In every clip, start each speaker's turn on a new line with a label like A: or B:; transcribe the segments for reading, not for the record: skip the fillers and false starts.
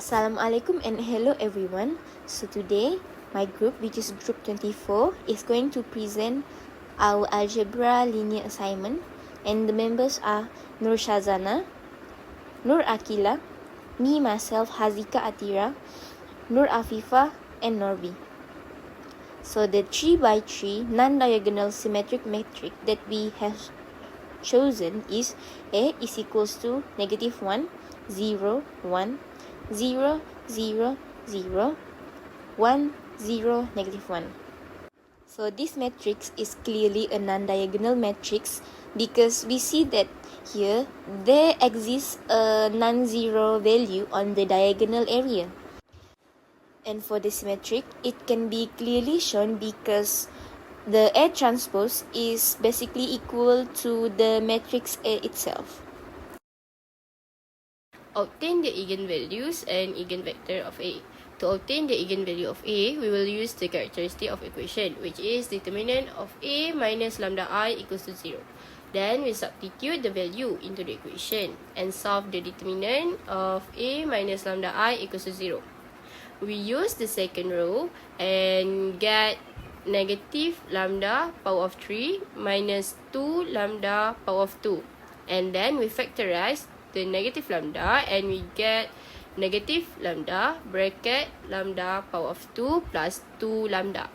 A: Assalamualaikum and hello everyone. So today my group, which is group 24, is going to present our algebra linear assignment, and the members are Nur Shazana, Nur Akila, me myself Hazika Atira, Nur Afifa and Norbi. So the 3x3 non-diagonal symmetric matrix that we have chosen is A is equals to -1, 0, 1, 0, 0, 0, 1, 0, -1. So this matrix is clearly a non-diagonal matrix because we see that here there exists a non-zero value on the diagonal area. And for this matrix, it can be clearly shown because the A transpose is basically equal to the matrix A itself.
B: Obtain the eigenvalues and eigenvector of A. To obtain the eigenvalue of A, we will use the characteristic of equation, which is determinant of A minus lambda I equals to 0. Then we substitute the value into the equation and solve the determinant of A minus lambda I equals to 0. We use the second row and get negative lambda power of 3 minus 2 lambda power of 2. And then we factorize the negative lambda and we get negative lambda bracket lambda power of 2 plus 2 lambda.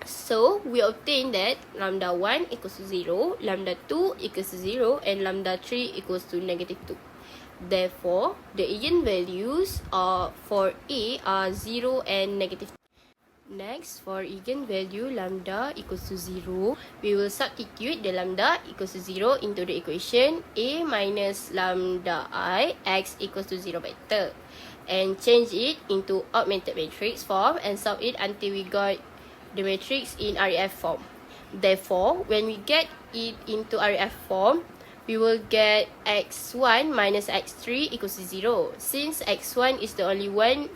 B: So we obtain that lambda 1 equals to 0, lambda 2 equals to 0 and lambda 3 equals to -2. Therefore, the eigenvalues for A are 0 and -2. Next, for eigenvalue lambda equals to 0, we will substitute the lambda equals to 0 into the equation A minus lambda I x equals to 0 vector and change it into augmented matrix form and solve it until we got the matrix in REF form. Therefore, when we get it into REF form, we will get x1 minus x3 equals to 0. Since x1 is the only one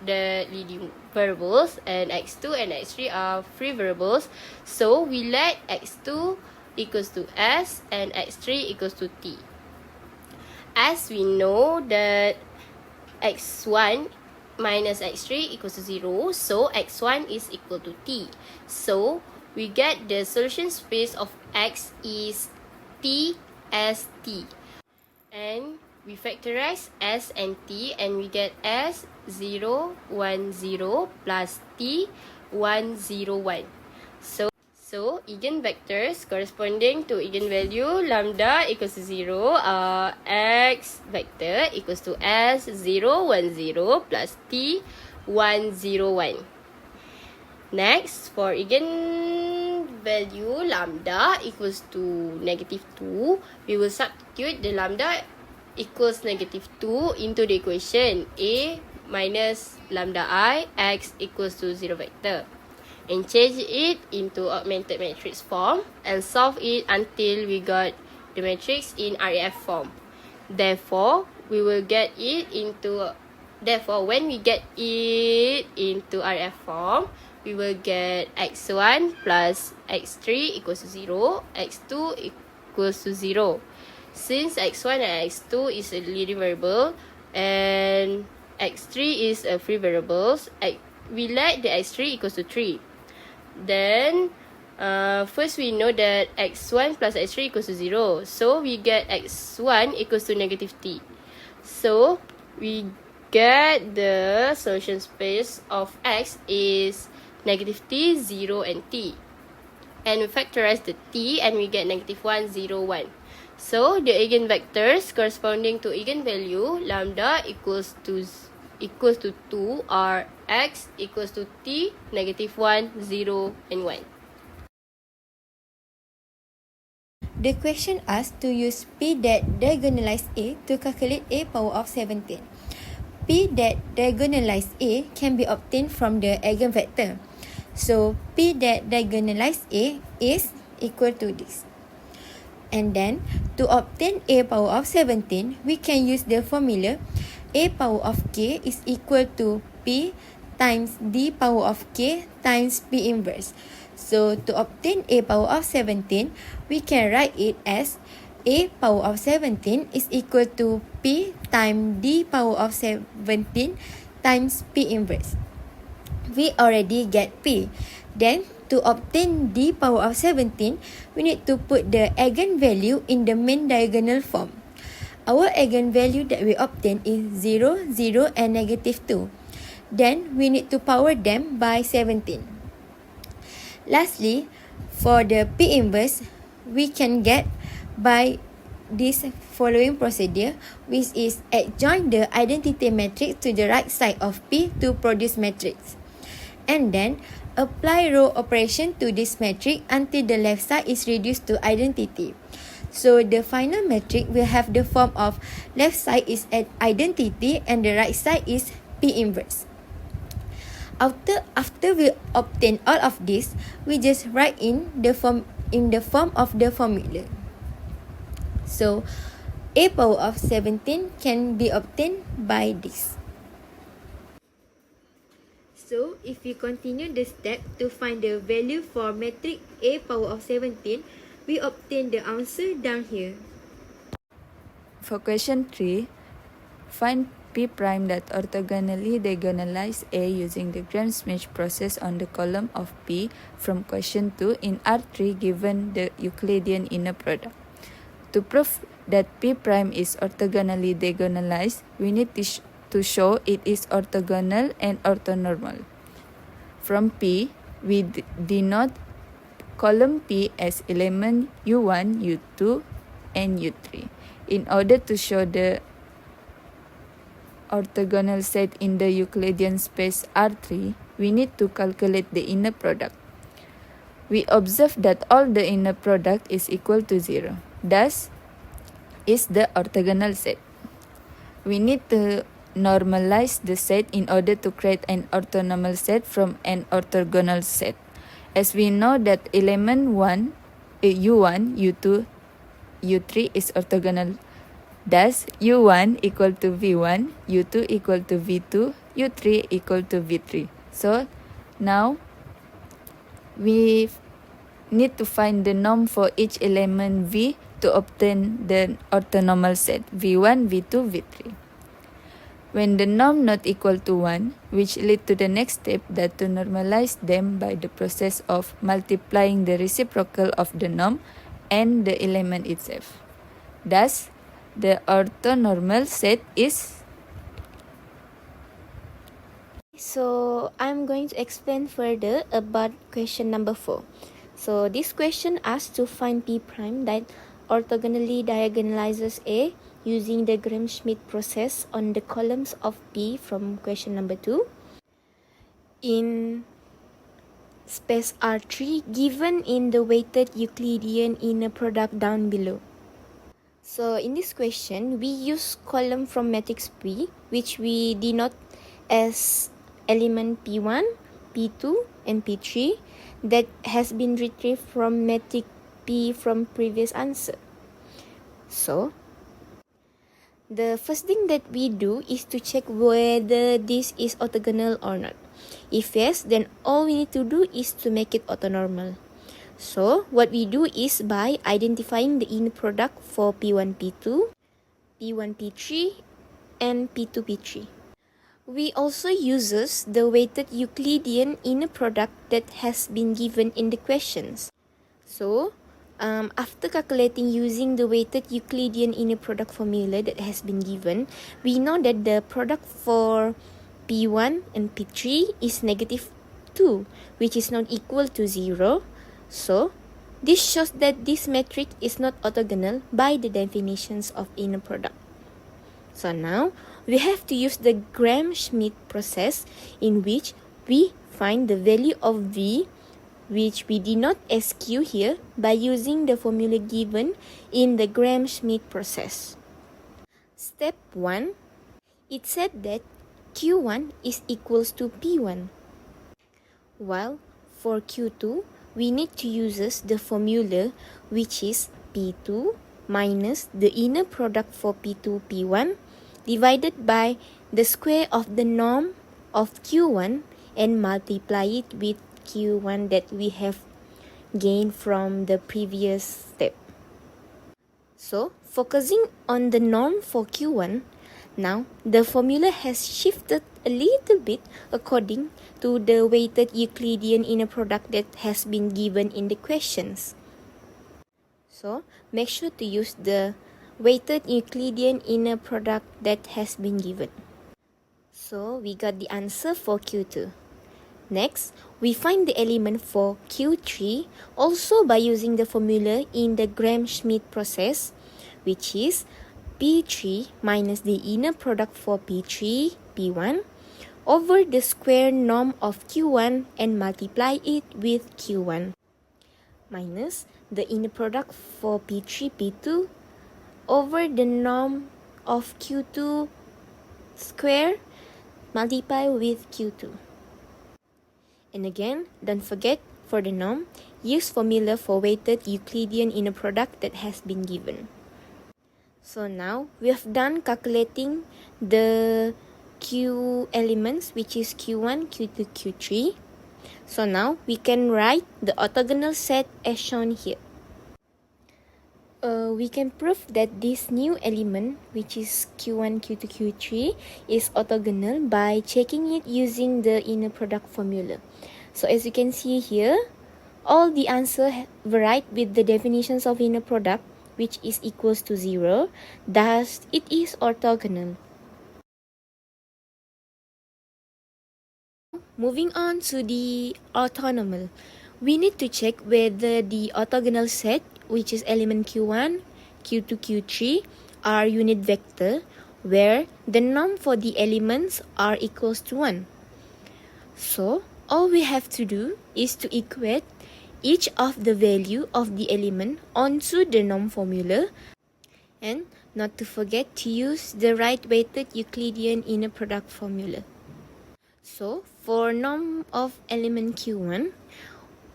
B: the leading variables and x2 and x3 are free variables, so we let x2 equals to s and x3 equals to t. As we know that x1 minus x3 equals to 0, so x1 is equal to t. So we get the solution space of x is t as t, and we factorize s and t and we get s 0, 1, 0 plus t 1, 0, 1. So eigenvectors corresponding to eigenvalue lambda equals to 0 are x vector equals to s 0, 1, 0 plus t 1, 0, 1. Next, for eigenvalue lambda equals to -2, we will substitute the lambda equals -2 into the equation A minus lambda I x equals to 0 vector and change it into augmented matrix form and solve it until we got the matrix in REF form. Therefore, when we get it into REF form, we will get x1 plus x3 equals to 0, x2 equals to 0. Since x1 and x2 is a leading variable and x3 is a free variable, we let the x3 equals to 3. Then, first we know that x1 plus x3 equals to 0. So, we get x1 equals to -t. So, we get the solution space of x is -t, 0 and t. And we factorize the t and we get -1, 0, 1. So, the eigenvectors corresponding to eigenvalue lambda equals to 2 are x equals to t, -1, 0, and 1.
C: The question asks to use P that diagonalize A to calculate A power of 17. P that diagonalize A can be obtained from the eigenvector. So, P that diagonalize A is equal to this. And then, to obtain A power of 17, we can use the formula A power of K is equal to P times D power of K times P inverse. So, to obtain A power of 17, we can write it as A power of 17 is equal to P times D power of 17 times P inverse. We already get P. Then, to obtain D power of 17, we need to put the eigenvalue in the main diagonal form. Our eigenvalue that we obtain is 0, 0 and negative 2. Then, we need to power them by 17. Lastly, for the P inverse, we can get by this following procedure, which is adjoin the identity matrix to the right side of P to produce matrix. And then, apply row operation to this matrix until the left side is reduced to identity. So, the final matrix will have the form of left side is at identity and the right side is P inverse. After we obtain all of this, we just write in the form of the formula. So, A power of 17 can be obtained by this. So, if we continue the step to find the value for matrix A power of 17, we obtain the answer down here.
D: For question 3, find P prime that orthogonally diagonalize A using the Gram-Schmidt process on the column of P from question 2 in R3 given the Euclidean inner product. To prove that P prime is orthogonally diagonalized, we need to show it is orthogonal and orthonormal. From P, we denote column P as element U1, U2, and U3. In order to show the orthogonal set in the Euclidean space R3, we need to calculate the inner product. We observe that all the inner product is equal to 0. Thus, is the orthogonal set. We need to normalize the set in order to create an orthonormal set from an orthogonal set. As we know that element U1, U2, U3 is orthogonal. Thus, U1 equal to V1, U2 equal to V2, U3 equal to V3. So, now we need to find the norm for each element V to obtain the orthonormal set V1, V2, V3. When the norm not equal to 1, which lead to the next step that to normalize them by the process of multiplying the reciprocal of the norm and the element itself. Thus, the orthonormal set is.
A: So, I'm going to explain further about question number 4. So, this question asks to find P prime that orthogonally diagonalizes A using the Gram-Schmidt process on the columns of P from question number 2 in space R3 given in the weighted Euclidean inner product down below. So in this question, we use column from matrix P, which we denote as element P1, P2, and P3 that has been retrieved from matrix P from previous answer. So, the first thing that we do is to check whether this is orthogonal or not. If yes, then all we need to do is to make it orthonormal. So, what we do is by identifying the inner product for P1, P2, P1, P3, and P2, P3. We also uses the weighted Euclidean inner product that has been given in the questions. So, after calculating using the weighted Euclidean inner product formula that has been given, we know that the product for P1 and P3 is negative 2, which is not equal to 0. So, this shows that this matrix is not orthogonal by the definitions of inner product. So now, we have to use the Gram-Schmidt process in which we find the value of V, which we denote as Q here by using the formula given in the Gram-Schmidt process. Step 1, it said that Q1 is equals to P1, while for Q2, we need to use the formula which is P2 minus the inner product for P2, P1 divided by the square of the norm of Q1 and multiply it with Q1 that we have gained from the previous step. So, focusing on the norm for Q1, now the formula has shifted a little bit according to the weighted Euclidean inner product that has been given in the questions. So, make sure to use the weighted Euclidean inner product that has been given. So, we got the answer for Q2. Next, we find the element for Q3 also by using the formula in the Gram-Schmidt process, which is P3 minus the inner product for P3, P1, over the square norm of Q1 and multiply it with Q1, minus the inner product for P3, P2, over the norm of Q2 square, multiply with Q2. And again, don't forget, for the norm, use formula for weighted Euclidean inner product that has been given. So now, we have done calculating the Q elements, which is Q1, Q2, Q3. So now, we can write the orthogonal set as shown here. We can prove that this new element, which is Q1, Q2, Q3, is orthogonal by checking it using the inner product formula. So as you can see here, all the answer varied with the definitions of inner product, which is equals to 0, thus it is orthogonal. Moving on to the orthonormal, we need to check whether the orthogonal set, which is element Q1, Q2, Q3, are unit vector, where the norm for the elements are equals to 1. So, all we have to do is to equate each of the value of the element onto the norm formula, and not to forget to use the right weighted Euclidean inner product formula. So, for norm of element Q1,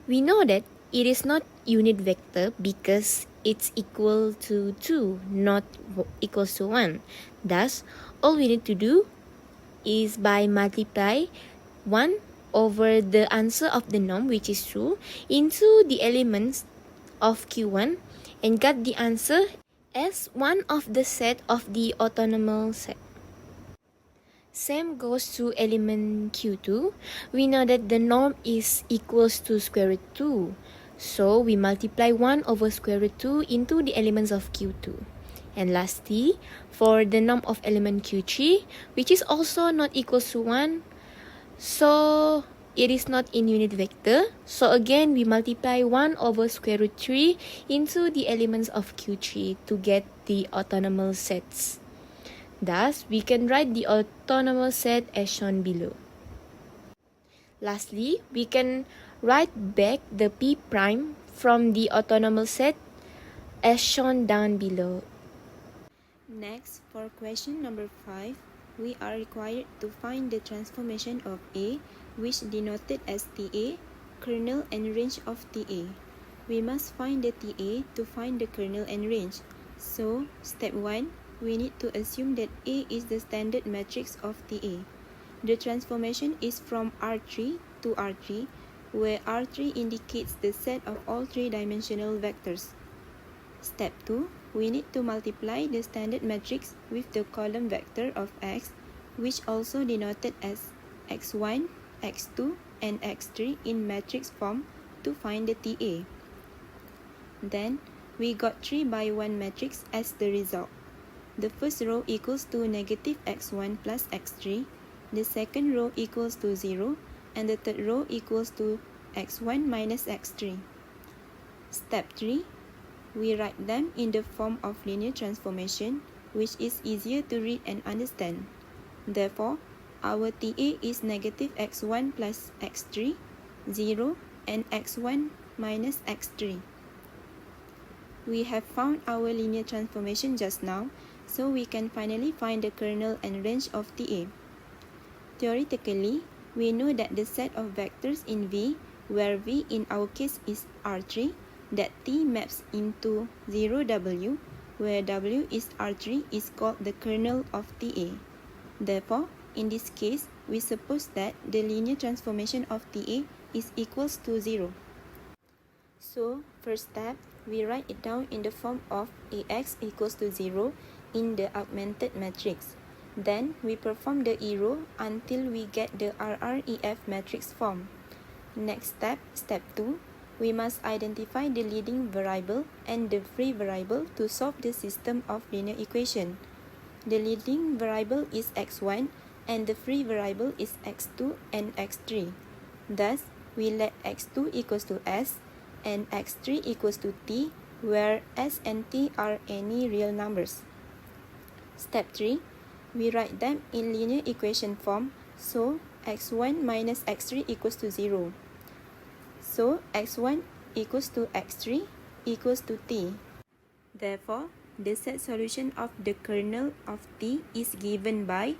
A: we know that it is not unit vector because it's equal to 2, not equals to 1. Thus, all we need to do is by multiply 1 over the answer of the norm, which is true, into the elements of Q1 and get the answer as one of the set of the orthonormal set. Same goes to element Q2. We know that the norm is equals to square root 2. So we multiply 1 over square root 2 into the elements of Q2. And lastly, for the norm of element Q3, which is also not equals to 1, so it is not in unit vector. So again, we multiply 1 over square root 3 into the elements of Q3 to get the orthonormal sets. Thus, we can write the orthonormal set as shown below. Lastly, we can write back the P prime from the orthonormal set as shown down below.
E: Next, for question number 5, we are required to find the transformation of A, which denoted as TA, kernel and range of TA. We must find the TA to find the kernel and range. So, step 1, we need to assume that A is the standard matrix of TA. The transformation is from R3 to R3, where R3 indicates the set of all three-dimensional vectors. Step 2, we need to multiply the standard matrix with the column vector of X, which also denoted as X1, X2, and X3 in matrix form to find the TA. Then, we got 3 by 1 matrix as the result. The first row equals to negative X1 plus X3, the second row equals to 0, and the third row equals to X1 minus X3. Step 3, we write them in the form of linear transformation, which is easier to read and understand. Therefore, our TA is negative X1 plus X3, 0, and X1 minus X3. We have found our linear transformation just now, so we can finally find the kernel and range of TA. Theoretically, we know that the set of vectors in V, where V in our case is R3, that T maps into 0W, where W is R3, is called the kernel of TA. Therefore, in this case, we suppose that the linear transformation of TA is equals to 0. So, first step, we write it down in the form of Ax equals to 0 in the augmented matrix. Then we perform the arrow until we get the RREF matrix form. Next step, step 2, we must identify the leading variable and the free variable to solve the system of linear equation. The leading variable is x1 and the free variable is x2 and x3. Thus, we let x2 equals to s and x3 equals to t, where s and t are any real numbers. Step 3, we write them in linear equation form, so x1 minus x3 equals to 0. So x1 equals to x3 equals to t. Therefore, the set solution of the kernel of t is given by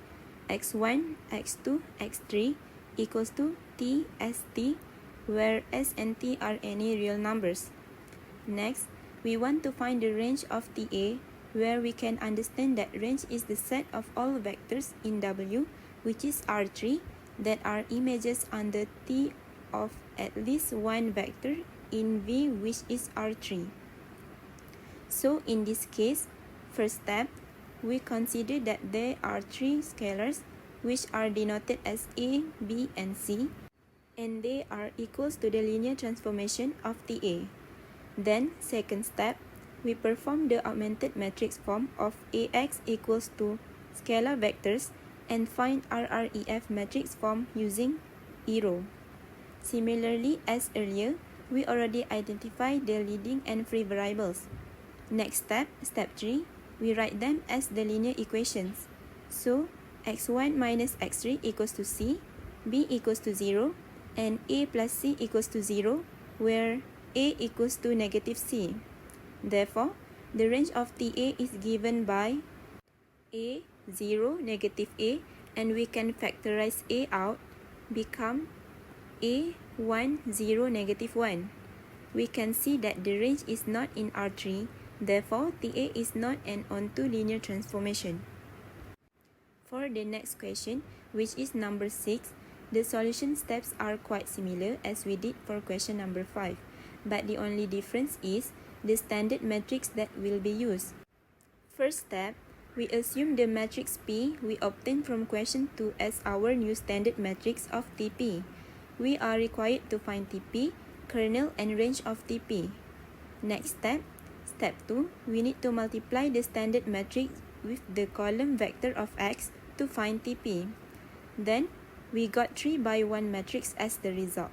E: x1, x2, x3 equals to t as t, where s and t are any real numbers. Next, we want to find the range of TA, where we can understand that range is the set of all vectors in W, which is R3, that are images under T of at least one vector in V, which is R3. So in this case, first step, we consider that there are three scalars which are denoted as A, B, and C, and they are equals to the linear transformation of TA. Then, second step, we perform the augmented matrix form of AX equals to scalar vectors and find RREF matrix form using arrow. Similarly as earlier, we already identified the leading and free variables. Next step, step 3, we write them as the linear equations. So, x1 minus x3 equals to c, b equals to 0, and a plus c equals to 0, where a equals to negative c. Therefore, the range of TA is given by a, 0, negative a, and we can factorize a out, become a, 1, 0, negative 1. We can see that the range is not in R3, therefore TA is not an onto linear transformation. For the next question, which is number 6, the solution steps are quite similar as we did for question number 5, but the only difference is the standard matrix that will be used. First step, we assume the matrix P we obtained from question 2 as our new standard matrix of TP. We are required to find TP, kernel, and range of TP. Next step, step 2, we need to multiply the standard matrix with the column vector of X to find TP. Then, we got 3 by 1 matrix as the result.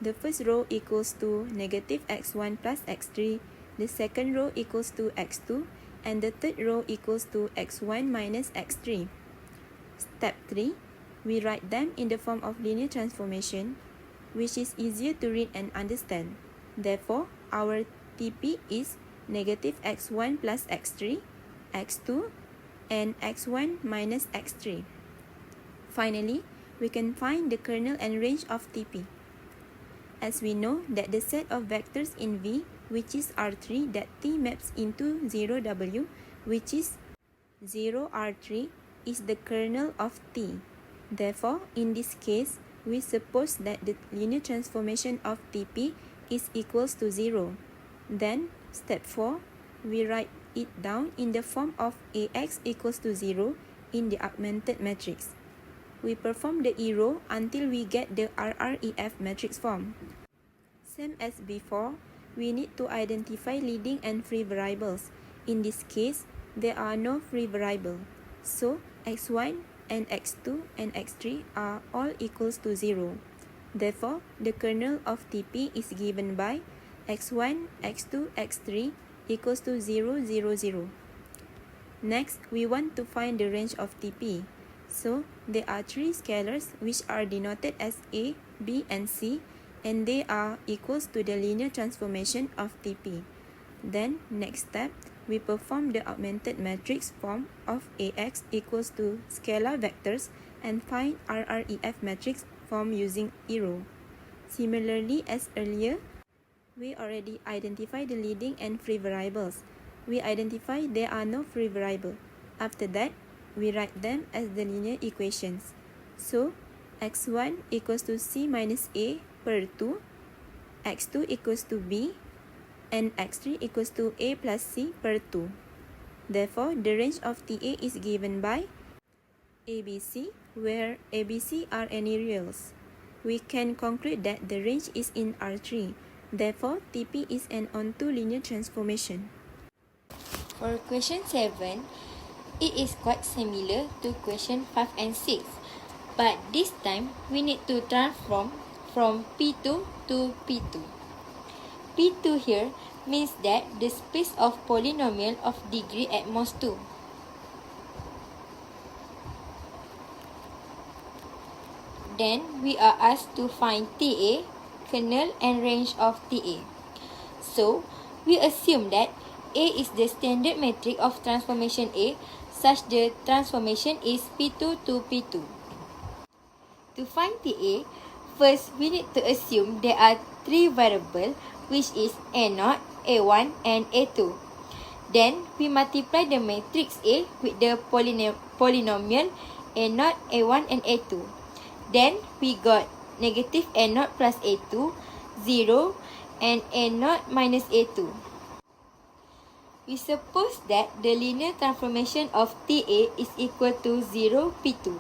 E: The first row equals to negative x1 plus x3, the second row equals to x2, and the third row equals to x1 minus x3. Step 3, we write them in the form of linear transformation, which is easier to read and understand. Therefore, our TP is negative x1 plus x3, x2, and x1 minus x3. Finally, we can find the kernel and range of TP. As we know that the set of vectors in V, which is R3, that T maps into 0W, which is 0R3, is the kernel of T. Therefore, in this case, we suppose that the linear transformation of TP is equals to 0. Then, step 4, we write it down in the form of AX equals to 0 in the augmented matrix. We perform the arrow until we get the RREF matrix form. Same as before, we need to identify leading and free variables. In this case, there are no free variable. So, x1 and x2 and x3 are all equals to 0. Therefore, the kernel of TP is given by x1, x2, x3 equals to 0, 0, 0. Next, we want to find the range of TP. So, there are 3 scalars which are denoted as A, B, and C, and they are equals to the linear transformation of TP. Then, next step, we perform the augmented matrix form of AX equals to scalar vectors and find RREF matrix form using arrow. Similarly as earlier, we already identified the leading and free variables. We identify there are no free variable. After that, we write them as the linear equations. So, x1 equals to c minus a per 2, x2 equals to b, and x3 equals to a plus c per 2. Therefore, the range of TA is given by ABC, where ABC are any reals. We can conclude that the range is in R3. Therefore, TP is an onto linear transformation.
C: For question 7, it is quite similar to question 5 and 6. But this time, we need to transform from P2 to P2. P2 here means that the space of polynomial of degree at most 2. Then, we are asked to find TA, kernel and range of TA. So, we assume that A is the standard metric of transformation A, such the transformation is P2 to P2. To find TA, first we need to assume there are 3 variables, which is A0, A1 and A2. Then, we multiply the matrix A with the polynomial A0, A1 and A2. Then, we got negative A0 plus A2, 0 and A0 minus A2. We suppose that the linear transformation of TA is equal to 0 P2.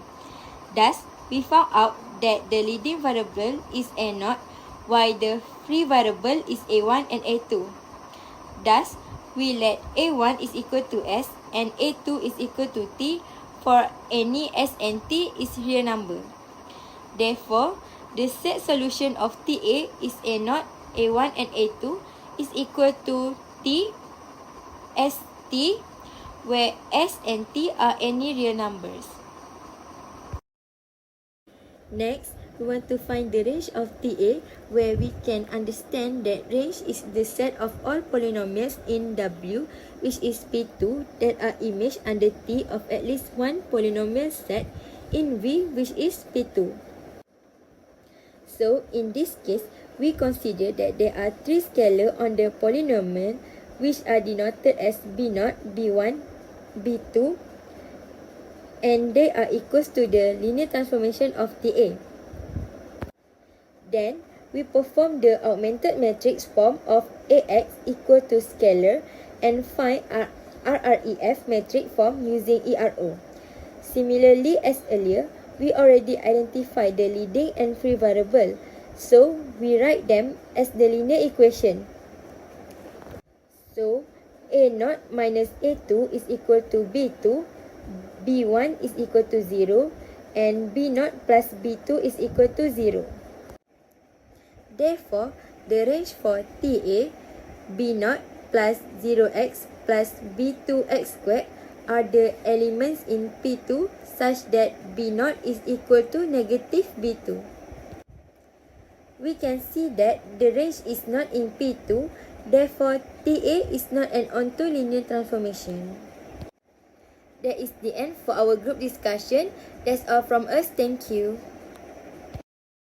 C: Thus, we found out that the leading variable is A0 while the free variable is A1 and A2. Thus, we let A1 is equal to S and A2 is equal to T for any S and T is real number. Therefore, the set solution of TA is A0, A1 and A2 is equal to T, ST, where S and T are any real numbers. Next, we want to find the range of TA, where we can understand that range is the set of all polynomials in W, which is P2, that are imaged under T of at least one polynomial set in V, which is P2. So, in this case, we consider that there are 3 scalars on the polynomial, which are denoted as B0, B1, B2, and they are equals to the linear transformation of TA. Then, we perform the augmented matrix form of AX equal to scalar and find RREF matrix form using ERO. Similarly as earlier, we already identified the leading and free variable, so we write them as the linear equation. So, A0 minus A2 is equal to B2, B1 is equal to 0, and B0 plus B2 is equal to 0. Therefore, the range for TA, B0 plus 0x plus B2x squared are the elements in P2 such that B0 is equal to negative B2. We can see that the range is not in P2, therefore TA is not an onto linear transformation. That is the end for our group discussion. That's all from us. Thank you.